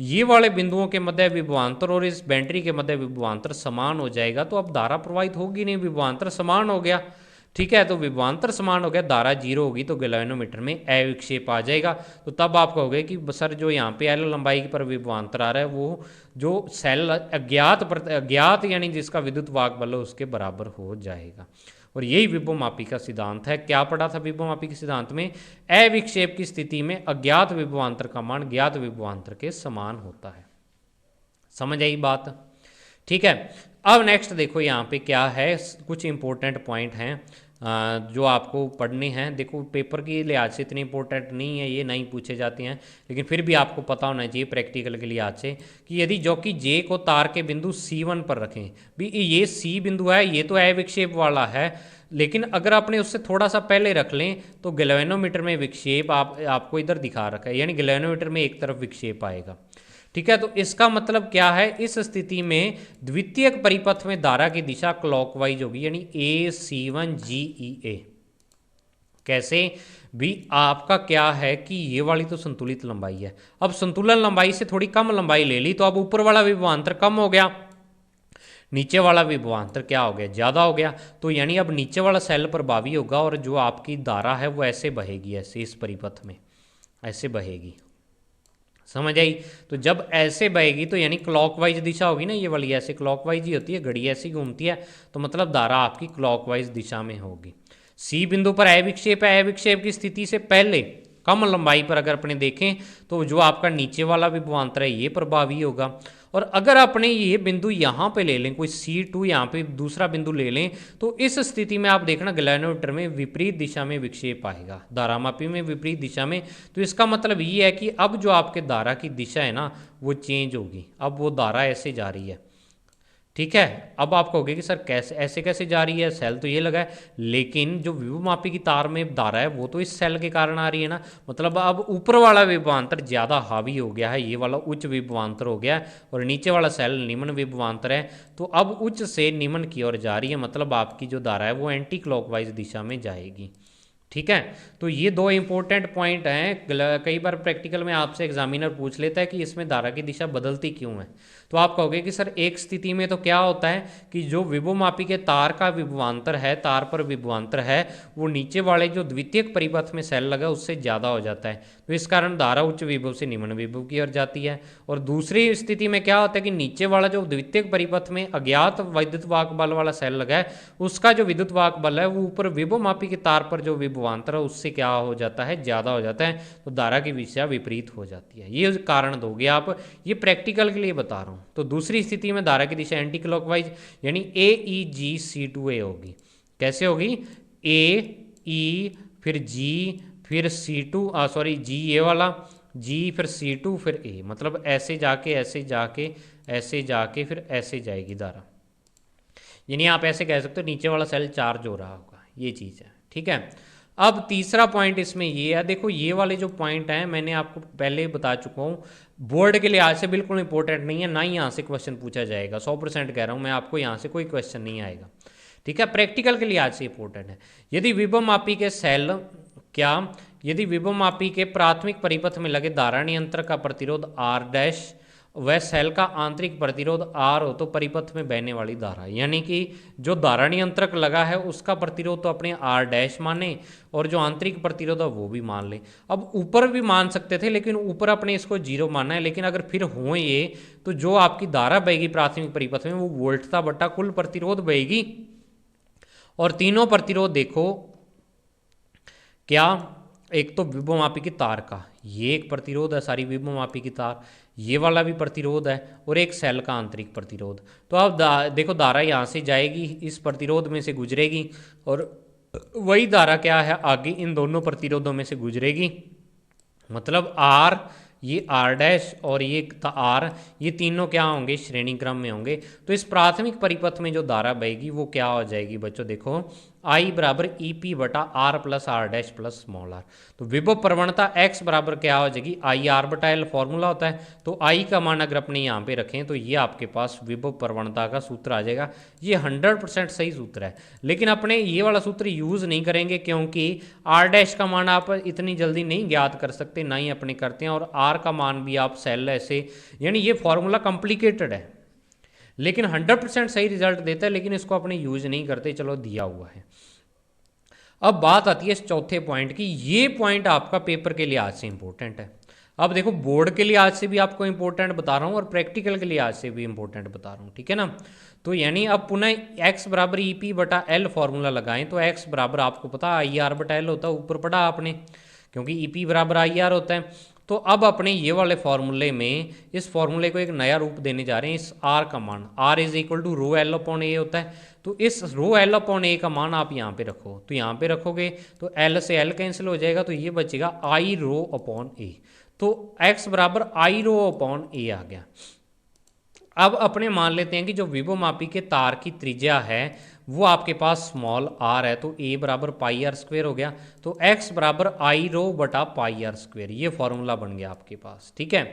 ये वाले बिंदुओं के मध्य विभवांतर और इस बैटरी के मध्य विभवांतर समान हो जाएगा, तो अब धारा प्रवाहित होगी नहीं, विभवांतर समान हो गया। ठीक है, तो विभवांतर समान हो गया, धारा जीरो होगी, तो गैल्वेनोमीटर में अविक्षेप आ जाएगा। तो तब आप कहोगे कि सर जो यहाँ पे एल लंबाई पर विभवांतर आ रहा है वो जो सेल अज्ञात यानी जिसका विद्युत वाहक बल है उसके बराबर हो जाएगा। और यही विभवमापी का सिद्धांत है। क्या पढ़ा था विभवमापी के सिद्धांत में, अविक्षेप की स्थिति में अज्ञात विभवांतर का मान ज्ञात विभवांतर के समान होता है। समझ आई बात। ठीक है, अब नेक्स्ट देखो यहाँ पे क्या है, कुछ इंपॉर्टेंट पॉइंट हैं जो आपको पढ़ने हैं। देखो पेपर की लिहाज से इतने इंपॉर्टेंट नहीं है, ये नहीं पूछे जाते हैं, लेकिन फिर भी आपको पता होना चाहिए प्रैक्टिकल के लिहाज से कि यदि जो कि जे को तार के बिंदु C1 पर रखें, भी ये C बिंदु है, ये तो अविक्षेप वाला है, लेकिन अगर आपने उससे थोड़ा सा पहले रख लें तो गैल्वेनोमीटर में विक्षेप आपको इधर दिखा रखा है, यानी गैल्वेनोमीटर में एक तरफ विक्षेप आएगा। ठीक है, तो इसका मतलब क्या है, इस स्थिति में द्वितीयक परिपथ में धारा की दिशा क्लॉकवाइज होगी, यानी AC1GEA। कैसे भी, आपका क्या है कि ये वाली तो संतुलित लंबाई है, अब संतुलन लंबाई से थोड़ी कम लंबाई ले ली, तो अब ऊपर वाला विभवांतर कम हो गया, नीचे वाला विभवांतर क्या हो गया, ज़्यादा हो गया। तो यानी अब नीचे वाला सेल प्रभावी होगा और जो आपकी धारा है वो ऐसे बहेगी, ऐसे इस परिपथ में ऐसे बहेगी। समझ आई। तो जब ऐसे बहेगी तो यानी क्लॉकवाइज दिशा होगी ना, ये वाली ऐसे क्लॉकवाइज ही होती है, घड़ी ऐसी घूमती है, तो मतलब धारा आपकी क्लॉकवाइज दिशा में होगी। सी बिंदु पर अविक्षेप है, अविक्षेप की स्थिति से पहले कम लंबाई पर अगर अपने देखें तो जो आपका नीचे वाला विभवांतर है ये प्रभावी होगा। और अगर अपने ये बिंदु यहाँ पे ले लें, कोई C2 यहाँ पे दूसरा बिंदु ले लें, तो इस स्थिति में आप देखना गैल्वेनोमीटर में विपरीत दिशा में विक्षेप आएगा, धारामापी में विपरीत दिशा में। तो इसका मतलब ये है कि अब जो आपके धारा की दिशा है ना वो चेंज होगी, अब वो धारा ऐसे जा रही है। ठीक है, अब आप कहोगे कि सर कैसे ऐसे कैसे जा रही है, सेल तो ये लगा है, लेकिन जो विभवमापी की तार में धारा है वो तो इस सेल के कारण आ रही है ना, मतलब अब ऊपर वाला विभवांतर ज़्यादा हावी हो गया है, ये वाला उच्च विभवांतर हो गया है और नीचे वाला सेल निम्न विभवांतर है, तो अब उच्च से निम्न की ओर जा रही है, मतलब आपकी जो धारा है वो एंटी क्लॉकवाइज दिशा में जाएगी। ठीक है, तो ये दो इंपॉर्टेंट पॉइंट हैं। कई बार प्रैक्टिकल में आपसे एग्जामिनर पूछ लेता है कि इसमें धारा की दिशा बदलती क्यों है, तो आप कहोगे कि सर एक स्थिति में तो क्या होता है कि जो विभवमापी के तार का विभवांतर है, तार पर विभवांतर है, वो नीचे वाले जो द्वितीयक परिपथ में सेल लगा उससे ज़्यादा हो जाता है, तो इस कारण धारा उच्च विभव से निम्न विभव की ओर जाती है। और दूसरी स्थिति में क्या होता है कि नीचे वाला जो द्वितीयक परिपथ में अज्ञात विद्युत वाहक बल वाला सेल लगा है, उसका जो विद्युत वाहक बल है वो ऊपर विभवमापी के तार पर जो विभवांतर है उससे क्या हो जाता है, ज़्यादा हो जाता है, तो धारा की दिशा विपरीत हो जाती है। ये कारण दोगे आप, ये प्रैक्टिकल के लिए बता रहा हूँ। तो दूसरी स्थिति में धारा की दिशा एंटी क्लॉकवाइज यानी AEGC2A होगी। कैसे होगी, A E फिर G फिर C2 सॉरी G ये वाला, G फिर C2 फिर A, मतलब ऐसे जाके ऐसे जाके ऐसे जाके फिर ऐसे जाएगी धारा। यानी आप ऐसे कह सकते हो नीचे वाला सेल चार्ज हो रहा होगा, ये चीज़ है। ठीक है, अब तीसरा पॉइंट इसमें ये है, देखो ये वाले जो पॉइंट हैं मैंने आपको पहले बता चुका हूँ, बोर्ड के लिहाज से बिल्कुल इंपॉर्टेंट नहीं है, ना ही यहाँ से क्वेश्चन पूछा जाएगा, 100% कह रहा हूँ मैं आपको, यहाँ से कोई क्वेश्चन नहीं आएगा। ठीक है, प्रैक्टिकल के लिहाज से इंपॉर्टेंट है। यदि विभव मापी के सेल क्या यदि विभव मापी के प्राथमिक परिपथ में लगे धारा नियंत्रक का प्रतिरोध R डैश वह सेल का आंतरिक प्रतिरोध R हो तो परिपथ में बहने वाली धारा, यानी कि जो धारा नियंत्रक लगा है उसका प्रतिरोध तो अपने R डैश माने और जो आंतरिक प्रतिरोध है वो भी मान ले। अब ऊपर भी मान सकते थे लेकिन ऊपर अपने इसको 0 मानना है, लेकिन अगर फिर हो ये तो जो आपकी धारा बहेगी प्राथमिक परिपथ में वो वोल्टता बटा कुल प्रतिरोध बहेगी। और तीनों प्रतिरोध देखो क्या, एक तो विभव मापी की तार का ये एक प्रतिरोध है, सारी विभव मापी की तार, ये वाला भी प्रतिरोध है, और एक सेल का आंतरिक प्रतिरोध। तो अब देखो धारा यहाँ से जाएगी, इस प्रतिरोध में से गुजरेगी, और वही धारा क्या है आगे इन दोनों प्रतिरोधों में से गुजरेगी। मतलब R, ये R डैश और ये R, ये तीनों क्या होंगे, श्रेणी क्रम में होंगे। तो इस प्राथमिक परिपथ में जो धारा बहेगी वो क्या हो जाएगी बच्चों, देखो I बराबर EP बटा R plus R dash plus small r। तो विभव प्रवणता X बराबर क्या हो जाएगी, IR बटा L फॉर्मूला होता है, तो I का मान अगर अपने यहाँ पे रखें तो ये आपके पास विभव प्रवणता का सूत्र आ जाएगा। ये 100% सही सूत्र है, लेकिन अपने ये वाला सूत्र यूज़ नहीं करेंगे क्योंकि R डैश का मान आप इतनी जल्दी नहीं ज्ञात कर सकते, ना ही अपने करते हैं, और R का मान भी आप सेल ऐसे, यानी ये फॉर्मूला कॉम्प्लिकेटेड है लेकिन 100% सही रिजल्ट देता है, लेकिन इसको अपने यूज नहीं करते, चलो दिया हुआ है। अब बात आती है इस चौथे पॉइंट की, ये पॉइंट आपका पेपर के लिहाज से इंपॉर्टेंट है। अब देखो बोर्ड के लिहाज से भी आपको इंपॉर्टेंट बता रहा हूँ और प्रैक्टिकल के लिहाज से भी इंपॉर्टेंट बता रहा हूँ, ठीक है ना। तो यानी अब पुनः x बराबर EP बटा L फॉर्मूला लगाएं तो x बराबर आपको पता IR बटा L होता है, ऊपर पढ़ा आपने, क्योंकि EP बराबर IR होता है। तो अब अपने ये वाले फॉर्मूले में इस फॉर्मूले को एक नया रूप देने जा रहे हैं, इस R का मान R is equal to rho L upon A होता है, तो इस रो L अपॉन A का मान आप यहाँ पे रखो, तो यहाँ पे रखोगे तो L से L कैंसिल हो जाएगा, तो ये बचेगा I रो अपॉन A। तो x बराबर I रो अपॉन A आ गया। अब अपने मान लेते हैं कि जो विभव मापी के तार की त्रिज्या है वो आपके पास स्मॉल r है, तो a बराबर पाई आर स्क्वेयर हो गया, तो x बराबर I रो बटा पाई आर स्क्वेयर, ये फॉर्मूला बन गया आपके पास, ठीक है।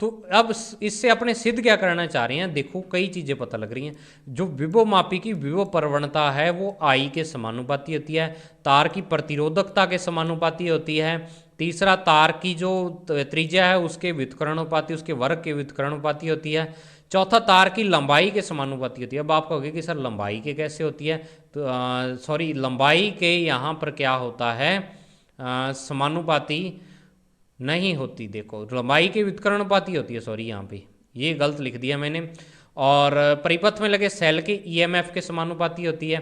तो अब इससे अपने सिद्ध क्या करना चाह रहे हैं, देखो कई चीज़ें पता लग रही हैं। जो विभव मापी की विभव प्रवणता है वो I के समानुपाती होती है, तार की प्रतिरोधकता के समानुपाती होती है, तीसरा तार की जो त्रिज्या है उसके व्युत्क्रमानुपाती, उसके वर्ग के व्युत्क्रमानुपाती होती है, चौथा तार की लंबाई के समानुपाती होती है। अब आप कहोगे कि सर लंबाई के कैसे होती है, तो सॉरी लंबाई के यहाँ पर क्या होता है, समानुपाती नहीं होती, देखो लंबाई के व्युत्क्रमानुपाती होती है, सॉरी यहाँ पे ये गलत लिख दिया मैंने। और परिपथ में लगे सेल के EMF के समानुपाती होती है,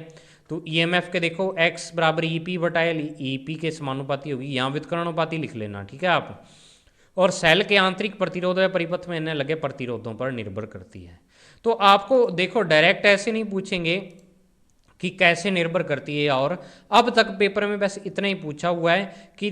तो EMF के देखो x बराबर EP बटा L, EP के समानुपाती होगी, यहाँ व्युत्क्रमानुपाती लिख लेना, ठीक है आप। और सेल के आंतरिक प्रतिरोध या परिपथ में लगे प्रतिरोधों पर निर्भर करती है। तो आपको देखो डायरेक्ट ऐसे नहीं पूछेंगे कि कैसे निर्भर करती है, और अब तक पेपर में बस इतना ही पूछा हुआ है कि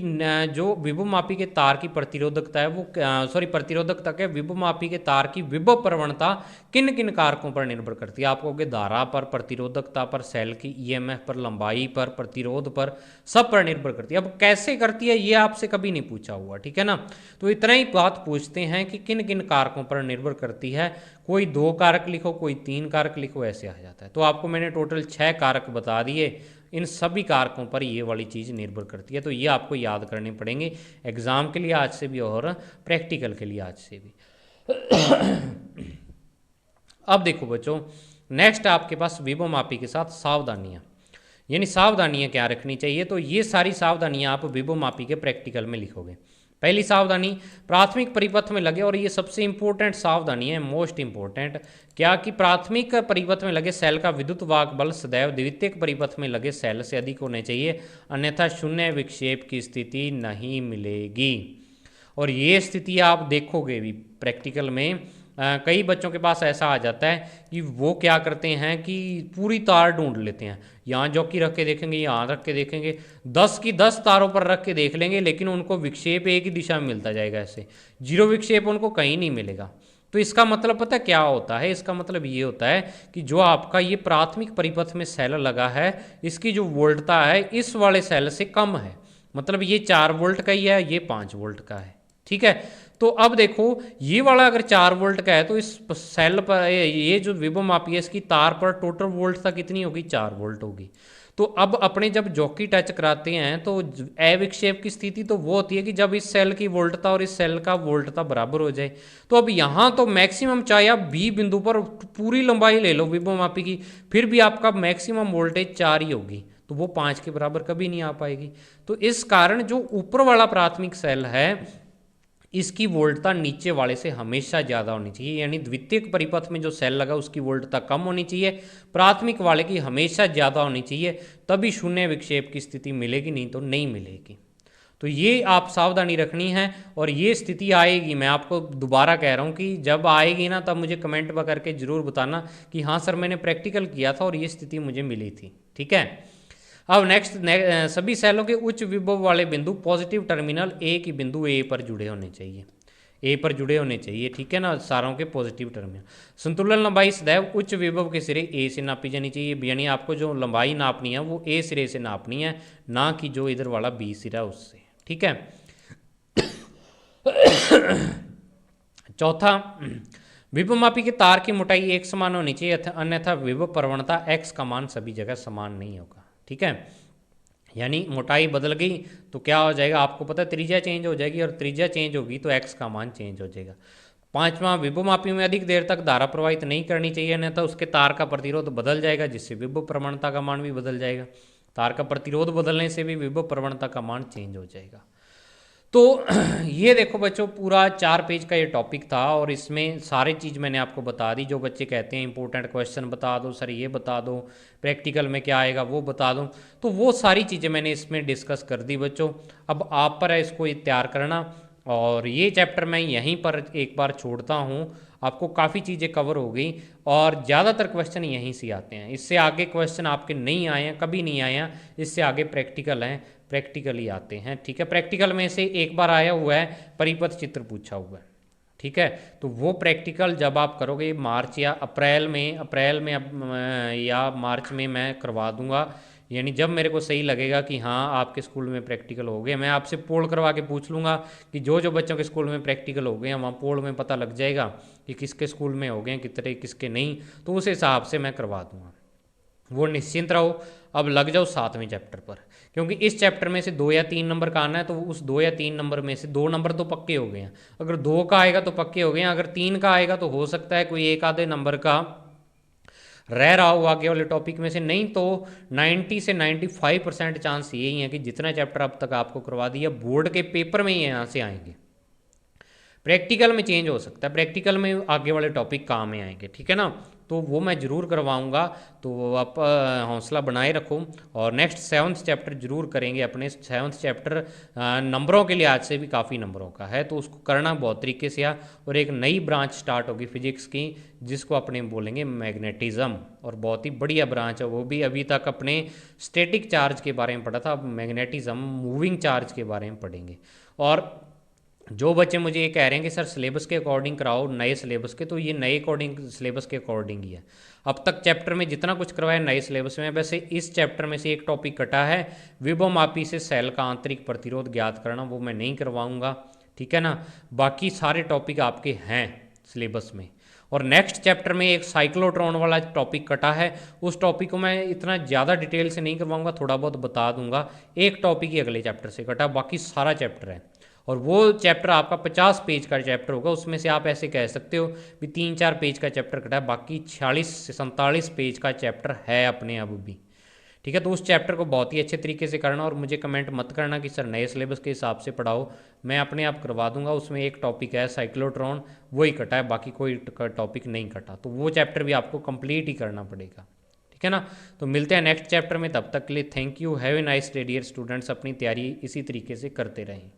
जो विभव मापी के तार की प्रतिरोधकता है वो सॉरी प्रतिरोधकता के विभव मापी के तार की विभव प्रवणता किन किन कारकों पर निर्भर करती है। आपको कहोगे धारा पर, प्रतिरोधकता पर, सेल की EMF पर, लंबाई पर, प्रतिरोध पर, सब पर निर्भर करती है। अब कैसे करती है ये आपसे कभी नहीं पूछा हुआ, ठीक है ना। तो इतना ही बात पूछते हैं कि किन किन कारकों पर निर्भर करती है, कोई 2 कारक लिखो, कोई 3 कारक लिखो, ऐसे आ जाता है। तो आपको मैंने टोटल 6 कारक बता दिए, इन सभी कारकों पर ये वाली चीज़ निर्भर करती है। तो ये आपको याद करने पड़ेंगे एग्जाम के लिए आज से भी और प्रैक्टिकल के लिए आज से भी। अब देखो बच्चों, नेक्स्ट आपके पास विभव मापी के साथ सावधानियां, यानी सावधानियां क्या रखनी चाहिए, तो ये सारी सावधानियां आप विभव मापी के प्रैक्टिकल में लिखोगे। पहली सावधानी, प्राथमिक परिपथ में लगे, और ये सबसे इंपॉर्टेंट सावधानी है, मोस्ट इंपॉर्टेंट, क्या कि प्राथमिक परिपथ में लगे सेल का विद्युत वाहक बल सदैव द्वितीयक परिपथ में लगे सेल से अधिक होने चाहिए, अन्यथा शून्य विक्षेप की स्थिति नहीं मिलेगी। और ये स्थिति आप देखोगे भी प्रैक्टिकल में कई बच्चों के पास ऐसा आ जाता है कि वो क्या करते हैं कि पूरी तार ढूंढ लेते हैं, यहाँ जॉकी रख के देखेंगे, यहाँ रख के देखेंगे, 10 की 10 तारों पर रख के देख लेंगे, लेकिन उनको विक्षेप एक ही दिशा में मिलता जाएगा, ऐसे जीरो विक्षेप उनको कहीं नहीं मिलेगा। तो इसका मतलब पता क्या होता है, इसका मतलब ये होता है कि जो आपका ये प्राथमिक परिपथ में सेल लगा है, इसकी जो वोल्टता है इस वाले सेल से कम है, मतलब ये 4 वोल्ट का ही है, ये 5 वोल्ट का है। ठीक है, तो अब देखो ये वाला अगर 4 वोल्ट का है तो इस सेल पर ये जो विभव मापी है इसकी तार पर टोटल वोल्टता कितनी होगी, 4 वोल्ट होगी। तो अब अपने जब जॉकी टच कराते हैं तो अविक्षेप की स्थिति तो वो होती है कि जब इस सेल की वोल्टता और इस सेल का वोल्टता बराबर हो जाए। तो अब यहाँ तो मैक्सिमम, चाहे आप बी बिंदु पर पूरी लंबाई ले लो विभव मापी की, फिर भी आपका मैक्सिमम वोल्टेज 4 ही होगी, तो वो 5 के बराबर कभी नहीं आ पाएगी। तो इस कारण जो ऊपर वाला प्राथमिक सेल है इसकी वोल्टता नीचे वाले से हमेशा ज़्यादा होनी चाहिए, यानी द्वितीयक परिपथ में जो सेल लगा उसकी वोल्टता कम होनी चाहिए, प्राथमिक वाले की हमेशा ज़्यादा होनी चाहिए, तभी शून्य विक्षेप की स्थिति मिलेगी, नहीं तो नहीं मिलेगी। तो ये आप सावधानी रखनी है, और ये स्थिति आएगी, मैं आपको दोबारा कह रहा हूँ कि जब आएगी ना तब मुझे कमेंट में करके ज़रूर बताना कि हाँ सर मैंने प्रैक्टिकल किया था और ये स्थिति मुझे मिली थी। ठीक है, अब नेक्स्ट सभी सेलों के उच्च विभव वाले बिंदु पॉजिटिव टर्मिनल ए की बिंदु ए पर जुड़े होने चाहिए, ए पर जुड़े होने चाहिए। ठीक है ना, सारों के पॉजिटिव टर्मिनल। संतुलन लंबाई सदैव उच्च विभव के सिरे ए से नापी जानी चाहिए, यानी आपको जो लंबाई नापनी है वो ए सिरे से नापनी है, ना कि जो इधर वाला बी सिरा उससे। ठीक है, चौथा, विभव मापी के तार की मोटाई एक समान होनी चाहिए, अन्यथा विभव प्रवणता एक्स का मान सभी जगह समान नहीं होगा। ठीक है, यानी मोटाई बदल गई तो क्या हो जाएगा, आपको पता है त्रिज्या चेंज हो जाएगी, और त्रिज्या चेंज होगी तो एक्स का मान चेंज हो जाएगा। पांचवा, विभव मापी में अधिक देर तक धारा प्रवाहित नहीं करनी चाहिए, नहीं तो उसके तार का प्रतिरोध बदल जाएगा, जिससे विभव प्रवणता का मान भी बदल जाएगा। तार का प्रतिरोध बदलने से भी विभव प्रवणता का मान चेंज हो जाएगा। तो ये देखो बच्चों, पूरा 4 पेज का ये टॉपिक था, और इसमें सारी चीज़ मैंने आपको बता दी। जो बच्चे कहते हैं इंपॉर्टेंट क्वेश्चन बता दो सर, ये बता दो, प्रैक्टिकल में क्या आएगा वो बता दो, तो वो सारी चीज़ें मैंने इसमें डिस्कस कर दी बच्चों। अब आप पर है इसको तैयार करना, और ये चैप्टर मैं यहीं पर एक बार छोड़ता हूँ, आपको काफ़ी चीज़ें कवर हो गई, और ज़्यादातर क्वेश्चन यहीं से आते हैं। इससे आगे क्वेश्चन आपके नहीं आए हैं, कभी नहीं आए हैं, इससे आगे प्रैक्टिकल हैं, प्रैक्टिकल ही आते हैं। ठीक है, प्रैक्टिकल में से एक बार आया हुआ है परिपथ चित्र पूछा हुआ है। ठीक है, तो वो प्रैक्टिकल जब आप करोगे मार्च या अप्रैल में या मार्च में मैं करवा दूंगा, यानी जब मेरे को सही लगेगा कि हाँ आपके स्कूल में प्रैक्टिकल हो गए, मैं आपसे पोल करवा के पूछ लूँगा कि जो जो बच्चों के स्कूल में प्रैक्टिकल हो गए हैं, वहाँ पोल में पता लग जाएगा कि किसके स्कूल में हो गए हैं, कितने किसके नहीं, तो उस हिसाब से मैं करवा दूँगा, वो निश्चिंत रहो। अब लग जाओ 7वें चैप्टर पर, क्योंकि इस चैप्टर में से 2 या 3 नंबर का आना है, तो उस 2 या 3 नंबर में से 2 नंबर तो पक्के हो गए हैं। अगर 2 का आएगा तो पक्के हो गए हैं, अगर 3 का आएगा तो हो सकता है कोई एक आधे नंबर का रह रहा हो आगे वाले टॉपिक में से, नहीं तो 90 से 95% चांस यही है कि जितना चैप्टर अब तक आपको करवा दिया बोर्ड के पेपर में ही यहाँ से आएंगे। प्रैक्टिकल में चेंज हो सकता है, प्रैक्टिकल में आगे वाले टॉपिक काम में आएंगे। ठीक है ना, तो वो मैं ज़रूर करवाऊंगा, तो आप हौसला बनाए रखो। और नेक्स्ट 7th चैप्टर जरूर करेंगे अपने। 7th चैप्टर नंबरों के लिहाज से भी काफ़ी नंबरों का है, तो उसको करना बहुत तरीके से आ। और एक नई ब्रांच स्टार्ट होगी फिजिक्स की, जिसको अपने बोलेंगे मैग्नेटिज्म, और बहुत ही बढ़िया ब्रांच है वो भी। अभी तक अपने स्टैटिक चार्ज के बारे में पढ़ा था, अब मैग्नेटिज्म मूविंग चार्ज के बारे में पढ़ेंगे। और जो बच्चे मुझे ये कह रहे हैं कि सर सिलेबस के अकॉर्डिंग कराओ, नए सिलेबस के, तो ये नए अकॉर्डिंग सिलेबस के अकॉर्डिंग ही है। अब तक चैप्टर में जितना कुछ करवाया नए सिलेबस में, वैसे इस चैप्टर में से एक टॉपिक कटा है, विभव मापी से सेल का आंतरिक प्रतिरोध ज्ञात करना, वो मैं नहीं करवाऊंगा। ठीक है ना, बाकी सारे टॉपिक आपके हैं सिलेबस में। और नेक्स्ट चैप्टर में एक साइक्लोट्रॉन वाला टॉपिक कटा है, उस टॉपिक को मैं इतना ज़्यादा डिटेल से नहीं करवाऊंगा, थोड़ा बहुत बता दूंगा। एक टॉपिक ही अगले चैप्टर से कटा, बाकी सारा चैप्टर है। और वो चैप्टर आपका 50 पेज का चैप्टर होगा, उसमें से आप ऐसे कह सकते हो कि 3-4 पेज का चैप्टर कटा है, बाकी 46 से 47 पेज का चैप्टर है अपने अब भी। ठीक है, तो उस चैप्टर को बहुत ही अच्छे तरीके से करना, और मुझे कमेंट मत करना कि सर नए सिलेबस के हिसाब से पढ़ाओ, मैं अपने आप करवा दूंगा। उसमें एक टॉपिक है साइक्लोट्रॉन, वही कटा है, बाकी कोई टॉपिक नहीं कटा, तो वो चैप्टर भी आपको कंप्लीट ही करना पड़ेगा। ठीक है ना, तो मिलते हैं नेक्स्ट चैप्टर में, तब तक के लिए thank you, have a nice day dear students. अपनी तैयारी इसी तरीके से करते रहें।